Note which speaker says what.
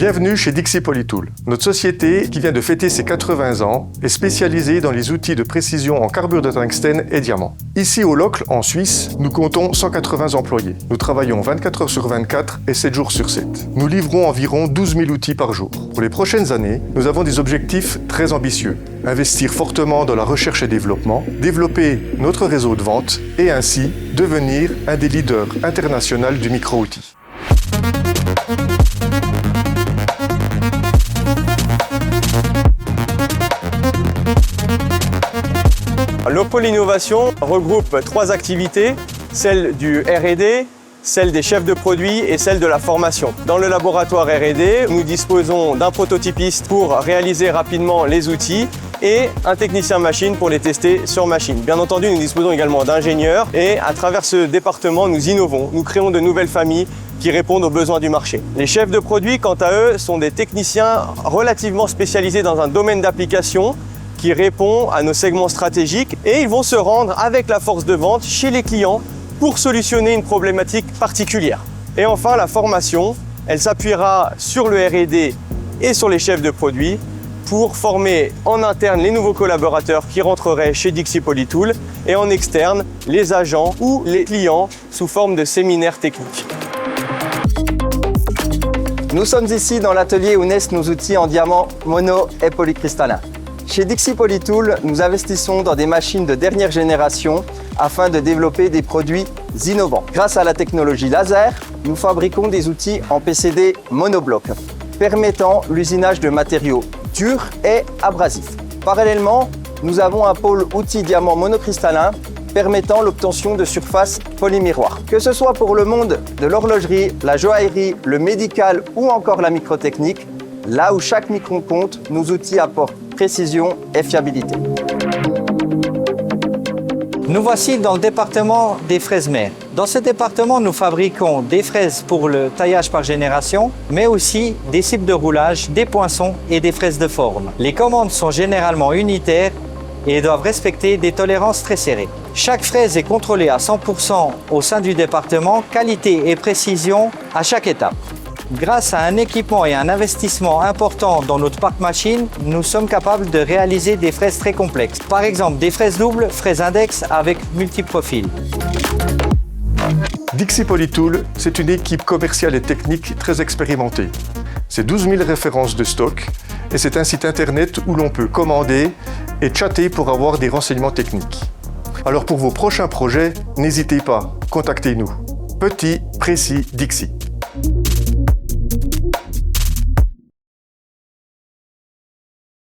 Speaker 1: Bienvenue chez Dixi Polytool. Notre société, qui vient de fêter ses 80 ans, est spécialisée dans les outils de précision en carbure de tungstène et diamant. Ici au Locle, en Suisse, nous comptons 180 employés. Nous travaillons 24 heures sur 24 et 7 jours sur 7. Nous livrons environ 12 000 outils par jour. Pour les prochaines années, nous avons des objectifs très ambitieux. Investir fortement dans la recherche et développement, développer notre réseau de vente et ainsi devenir un des leaders internationaux du micro-outil.
Speaker 2: Le pôle innovation regroupe 3 activités, celle du R&D, celle des chefs de produits et celle de la formation. Dans le laboratoire R&D, nous disposons d'un prototypiste pour réaliser rapidement les outils et un technicien machine pour les tester sur machine. Bien entendu, nous disposons également d'ingénieurs et à travers ce département, nous innovons, nous créons de nouvelles familles qui répondent aux besoins du marché. Les chefs de produits, quant à eux, sont des techniciens relativement spécialisés dans un domaine d'application qui répond à nos segments stratégiques et ils vont se rendre avec la force de vente chez les clients pour solutionner une problématique particulière. Et enfin, la formation, elle s'appuiera sur le R&D et sur les chefs de produits pour former en interne les nouveaux collaborateurs qui rentreraient chez Dixi Polytool et en externe les agents ou les clients sous forme de séminaires techniques.
Speaker 3: Nous sommes ici dans l'atelier où naissent nos outils en diamant mono et polycristallin. Chez Dixi Polytool, nous investissons dans des machines de dernière génération afin de développer des produits innovants. Grâce à la technologie laser, nous fabriquons des outils en PCD monobloc, permettant l'usinage de matériaux durs et abrasifs. Parallèlement, nous avons un pôle outils diamant monocristallin permettant l'obtention de surfaces polymiroirs. Que ce soit pour le monde de l'horlogerie, la joaillerie, le médical ou encore la microtechnique, là où chaque micron compte, nos outils apportent précision et fiabilité.
Speaker 4: Nous voici dans le département des fraises mères. Dans ce département, nous fabriquons des fraises pour le taillage par génération, mais aussi des cibles de roulage, des poinçons et des fraises de forme. Les commandes sont généralement unitaires et doivent respecter des tolérances très serrées. Chaque fraise est contrôlée à 100% au sein du département, qualité et précision à chaque étape. Grâce à un équipement et un investissement important dans notre parc machine, nous sommes capables de réaliser des fraises très complexes. Par exemple, des fraises doubles, fraises index avec multiprofils.
Speaker 1: Dixi Polytool, c'est une équipe commerciale et technique très expérimentée. C'est 12 000 références de stock et c'est un site internet où l'on peut commander et chatter pour avoir des renseignements techniques. Alors pour vos prochains projets, n'hésitez pas, contactez-nous. Petit, précis, Dixi.